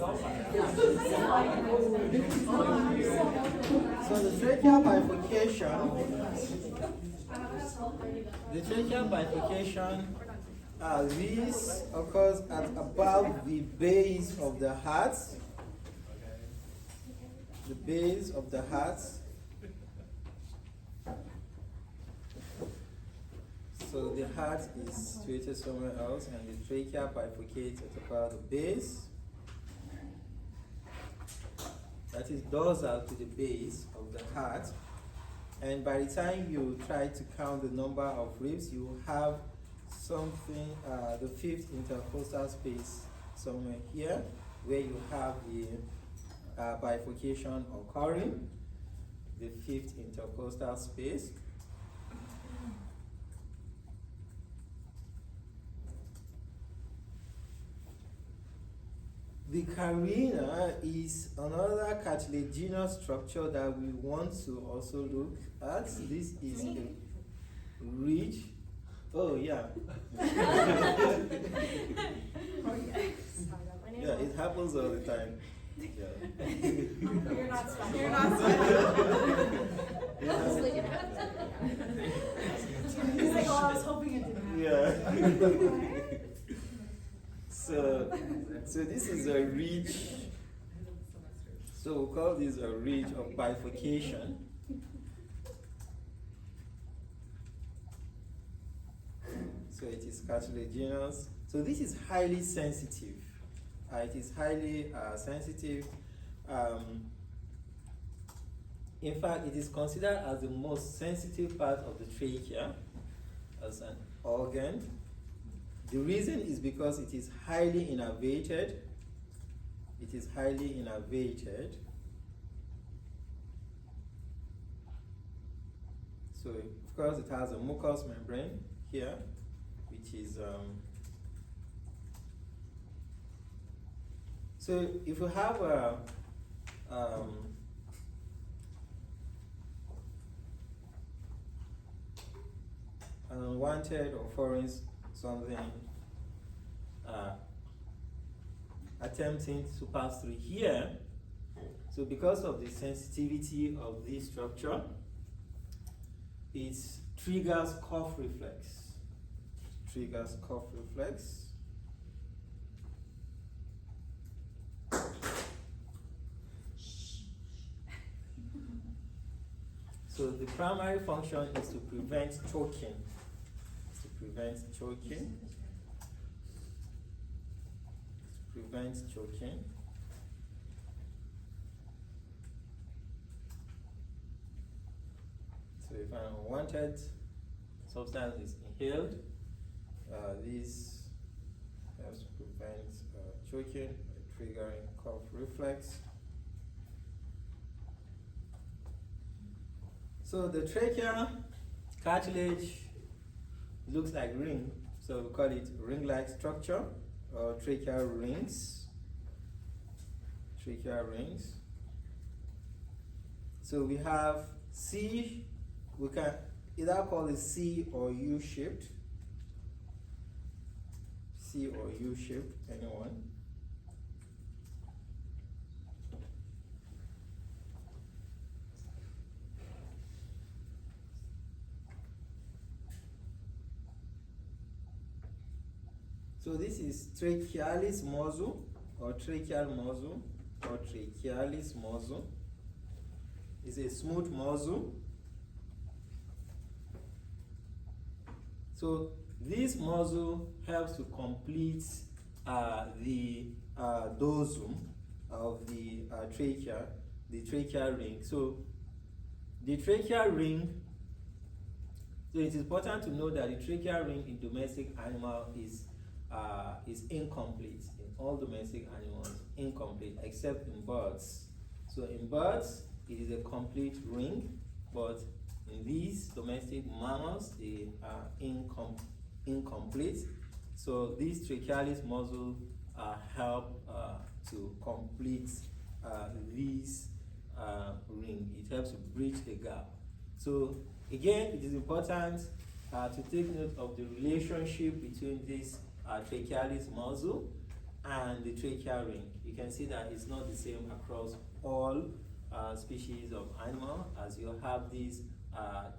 So the tracheal bifurcation, this occurs at about the base of the heart. The base of the heart. So the heart is situated somewhere else, and the trachea bifurcates at about the base. That is dorsal to the base of the heart. And by the time you try to count the number of ribs, you have something, the fifth intercostal space somewhere here, where you have the bifurcation occurring, the fifth intercostal space. The carina is another cartilaginous structure that we want to also look at. This is a ridge. Oh yeah. Yeah, it happens all the time. Yeah. You're not stuck. You're not stuck. He's like, oh, I was hoping it didn't happen. Yeah. So this is a ridge. So we call this a ridge of bifurcation. So it is cartilaginous. So this is highly sensitive. It is highly sensitive. In fact, it is considered as the most sensitive part of the trachea as an organ. The reason is because it is highly innervated. It is highly innervated. So, of course, it has a mucous membrane here, which is so if you have a an unwanted or foreign something attempting to pass through here, so because of the sensitivity of this structure, it triggers cough reflex. Triggers cough reflex. So the primary function is to prevent choking. Prevent choking. So if an unwanted substance is inhaled, this helps to prevent choking by triggering cough reflex. So the trachea cartilage looks like ring, so we call it ring-like structure or tracheal rings. Tracheal rings. So we have C, we can either call it C or U-shaped. C or U-shaped, anyone. So this is trachealis muscle or tracheal muscle or trachealis muscle. It's a smooth muscle. So this muscle helps to complete the dorsum of the trachea, the tracheal ring. So the tracheal ring, so it is important to know that the tracheal ring in domestic animal is incomplete. In all domestic animals, incomplete, except in birds. So in birds, it is a complete ring, but in these domestic mammals, they are incomplete. So these trachealis muscle help to complete this ring. It helps to bridge the gap. So again, it is important to take note of the relationship between this trachealis muscle and the trachea ring. You can see that it's not the same across all species of animal, as you have this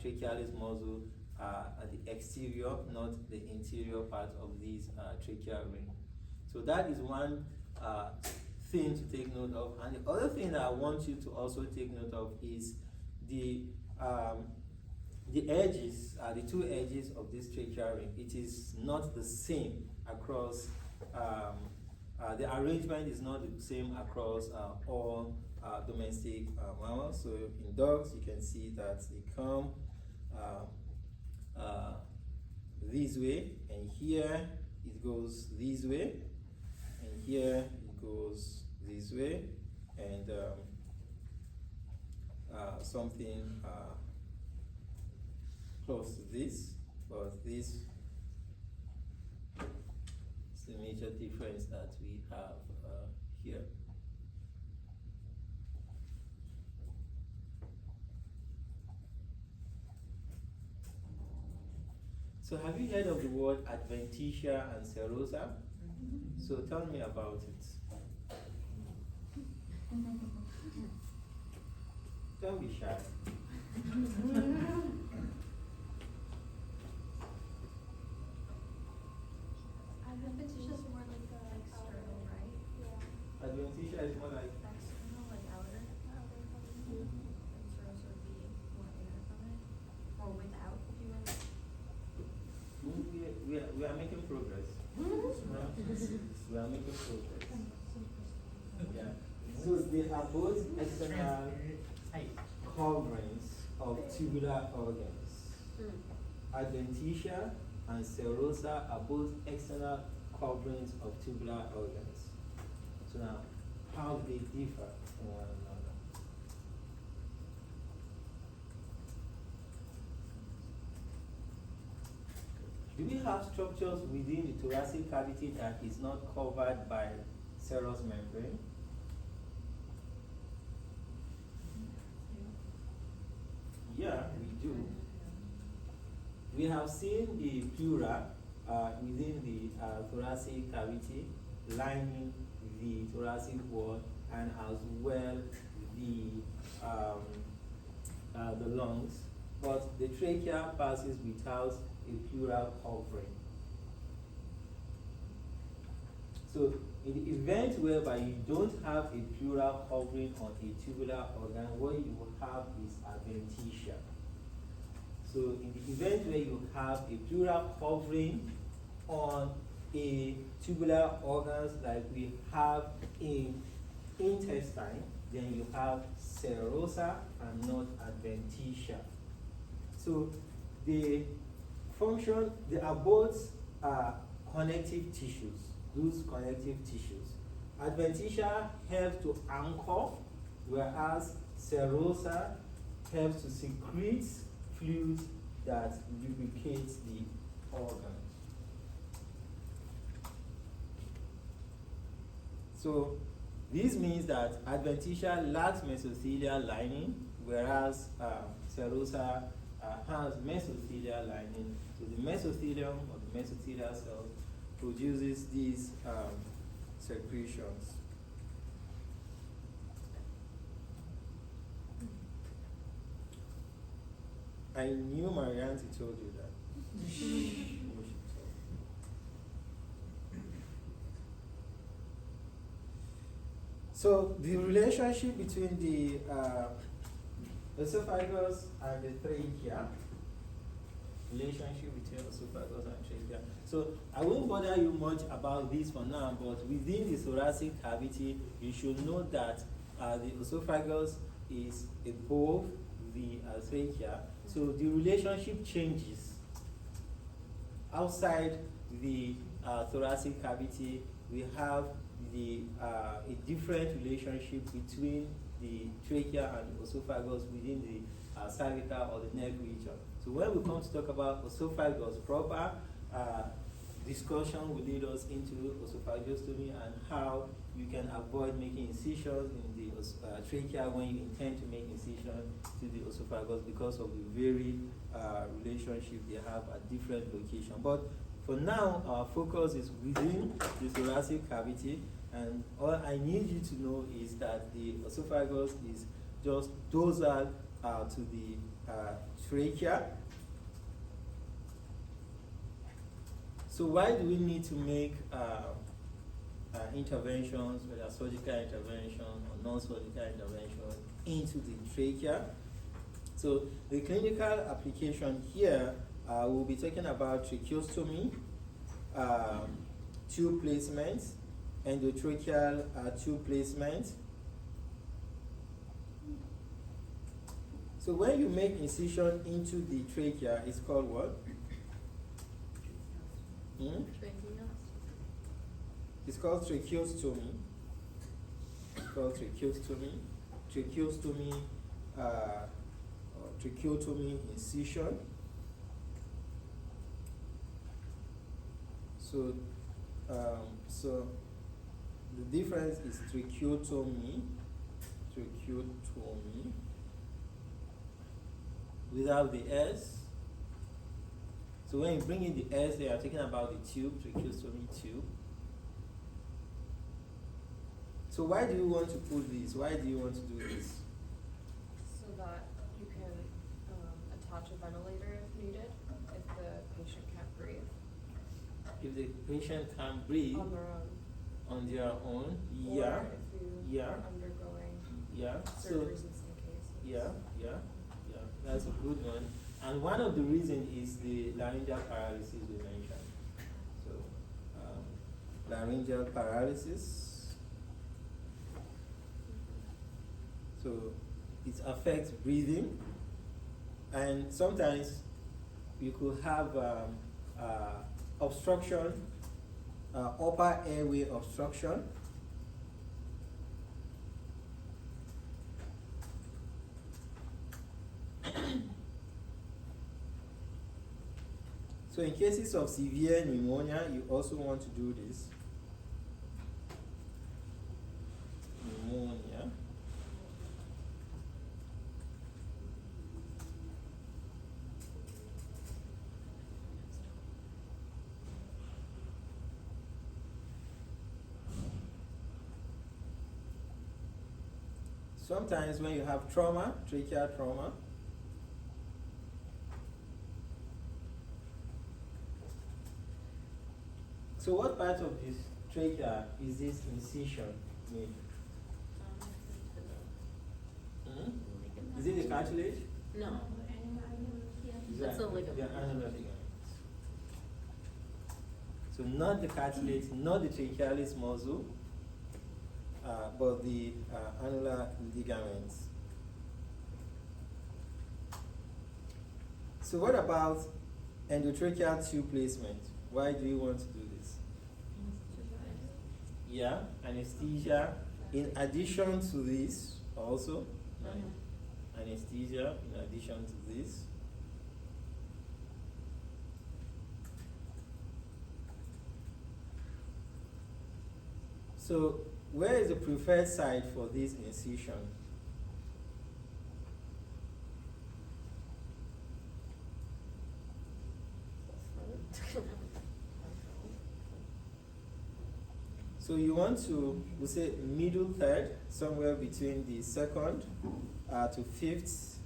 trachealis muscle at the exterior, not the interior part of this trachea ring. So that is one thing to take note of. And the other thing that I want you to also take note of is the edges, the two edges of this trachea ring. It is not the same across, the arrangement is not the same across all domestic mammals. So in dogs, you can see that they come this way, and here it goes this way, and here it goes this way, and something close to this, but this is the major difference that we have here. So have you heard of the word adventitia and serosa? So tell me about it. Don't be shy. Adventitia is more like external, right? Yeah. Adventitia is more like External, like outer. And Serosa would be more inner from it, or without, if you will. we are making progress. We are making progress. Yeah. So they are both external coverings of tubular organs. Adventitia and serosa are both external coverings of tubular organs. So now, how do they differ from one another? Do we have structures within the thoracic cavity that is not covered by serous membrane? Yeah, we do. We have seen the pleura within the thoracic cavity lining the thoracic wall, and as well the lungs. But the trachea passes without a pleural covering. So in the event whereby you don't have a pleural covering on a tubular organ, what you will have is adventitia. So in the event where you have a pleural covering on a tubular organs like we have in intestine, then you have serosa and not adventitia. So the function, they are both connective tissues, those connective tissues. Adventitia helps to anchor, whereas serosa helps to secrete fluid that lubricates the organ. So this means that adventitia lacks mesothelial lining, whereas serosa has mesothelial lining. So the mesothelium or the mesothelial cell produces these secretions. I knew my auntie told you that. So the relationship between the esophagus and the trachea, relationship between esophagus and trachea. So I won't bother you much about this for now, but within the thoracic cavity, you should know that the esophagus is above the trachea. So the relationship changes. Outside the thoracic cavity, we have a different relationship between the trachea and the esophagus within the cervical or the neck region. So when we come to talk about esophagus proper, discussion will lead us into esophagostomy and how you can avoid making incisions in the trachea when you intend to make incision to the esophagus because of the very relationship they have at different locations. But for now, our focus is within the thoracic cavity, and all I need you to know is that the esophagus is just dorsal to the trachea. So why do we need to make interventions, whether surgical intervention or non-surgical intervention, into the trachea? So the clinical application here, we'll be talking about tracheostomy, tube placement, endotracheal tube placement. So when you make incision into the trachea, it's called what? It's called tracheostomy. It's called tracheostomy. Tracheostomy, or tracheotomy incision. So, so the difference is tracheotomy without the S. So when you bring in the S, they are talking about the tube, tracheostomy tube. So why do you want to put this? Why do you want to do this? So that you can attach a ventilator if needed, if the patient can't breathe. If the patient can't breathe On their own. on their own, Or yeah, if you yeah, are undergoing yeah. So surgeries in some cases. yeah, that's a good one. And one of the reasons is the laryngeal paralysis we mentioned. So laryngeal paralysis. So it affects breathing, and sometimes you could have obstruction, upper airway obstruction. So in cases of severe pneumonia, you also want to do this. Pneumonia. Sometimes when you have trauma, tracheal trauma, so what part of this trachea is this incision made? Is it the cartilage? No, Is that's that- a ligament. the annular ligament. So not the cartilage, not the trachealis muscle, but the annular ligaments. So what about endotracheal tube placement? Why do you want to do this? Yeah, anesthesia. In addition to this, also, right? Anesthesia in addition to this. So, where is the preferred site for this incision? So you want to, we say middle third, somewhere between the second to fifth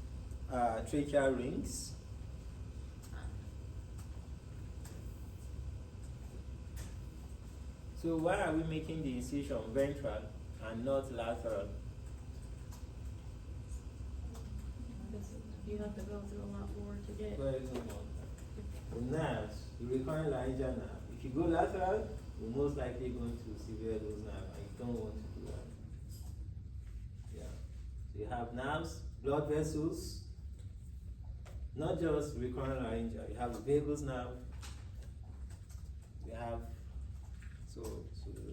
tracheal rings. So why are we making the incision ventral and not lateral? You have to go through a lot more to get. Where is the one? The nerves, the recurrent laryngeal nerve. If you go lateral, you're most likely going to sever those nerves, and you don't want to do that. Yeah. So you have nerves, blood vessels, not just recurrent laryngeal. You have the vagus nerve. You have so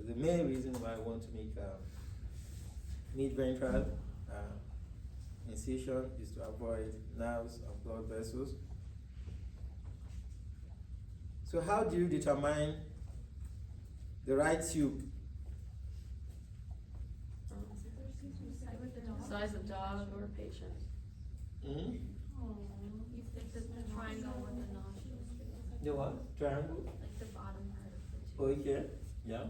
the main reason why I want to make mid-ventral incision is to avoid nerves and blood vessels. So how do you determine the right tube? Size of dog or patient. Hmm? You stick the triangle with the nostrils. The what? Triangle? Like the Okay, yeah.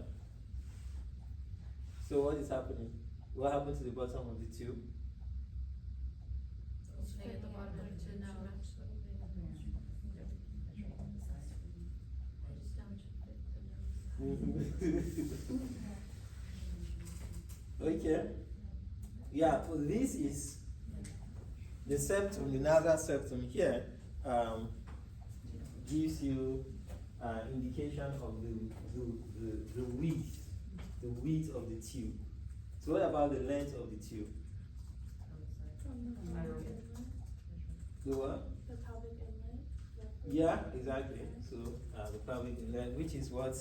So what is happening? What happened to the bottom of the tube? Stay at the bottom of the nose. I just don't fit the nose. Okay. Yeah, so this is the septum, the nasal septum here, gives you indication of the width of the tube. So what about the length of the tube? The what? The pelvic inlet. Yeah, exactly. So the pelvic inlet, which is what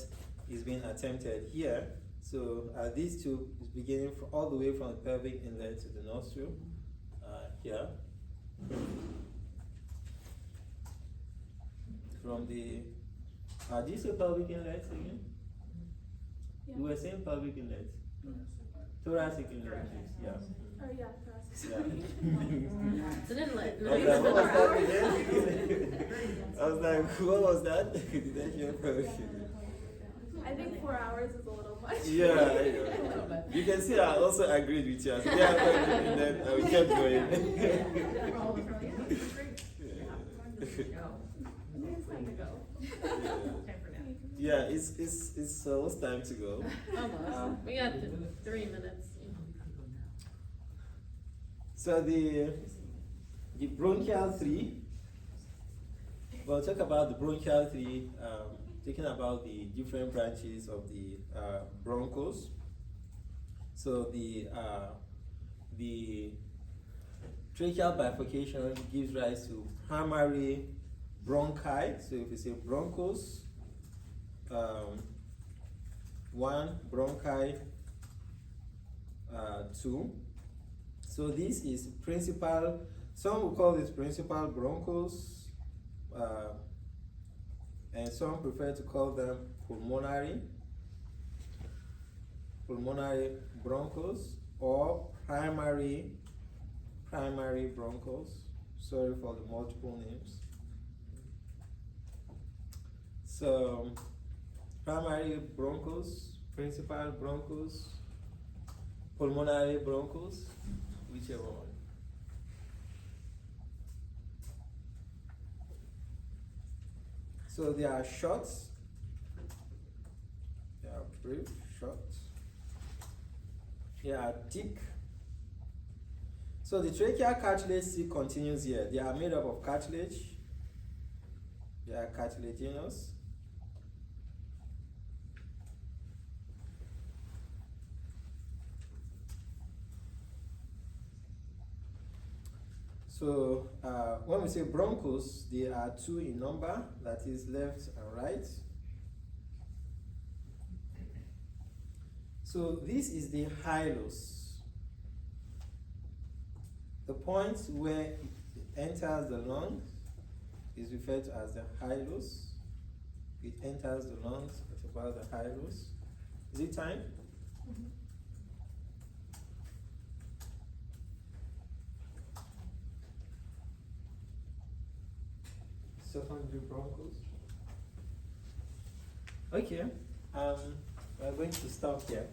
is being attempted here. So this tube is beginning all the way from the pelvic inlet to the nostril. Here. From the, did you say pelvic inlet again? Yeah. You were saying pelvic inlet. Thoracic inlet, yeah. Oh yeah, thoracic. Yeah. It's an inlet. I was like, what was that again? I was like, what was that? Did I hear pelvic inlet? I think 4 hours is a little much. Yeah, you can see I also agreed with you. I said, yeah, and then we kept going. It's time to go. Yeah, it's almost time to go. Almost. We got 3 minutes. So the bronchial tree. We'll talk about the bronchial tree. Talking about the different branches of the bronchos. So the tracheal bifurcation gives rise to primary bronchi. So if you say bronchos, one, bronchi, two. So this is principal. Some will call this principal bronchos. And some prefer to call them pulmonary bronchos or primary bronchos. Sorry for the multiple names. So primary bronchos, principal bronchos, pulmonary bronchos, whichever one. So they are short, they are brief, short, they are thick. So the tracheal cartilage still continues here. They are made up of cartilage, they are cartilaginous. So when we say bronchos, they are two in number, that is left and right. So this is the hilus. The point where it enters the lung is referred to as the hilus. It enters the lungs at about the hilus. Is it time? Secondary bronchos. Okay, we're going to stop here.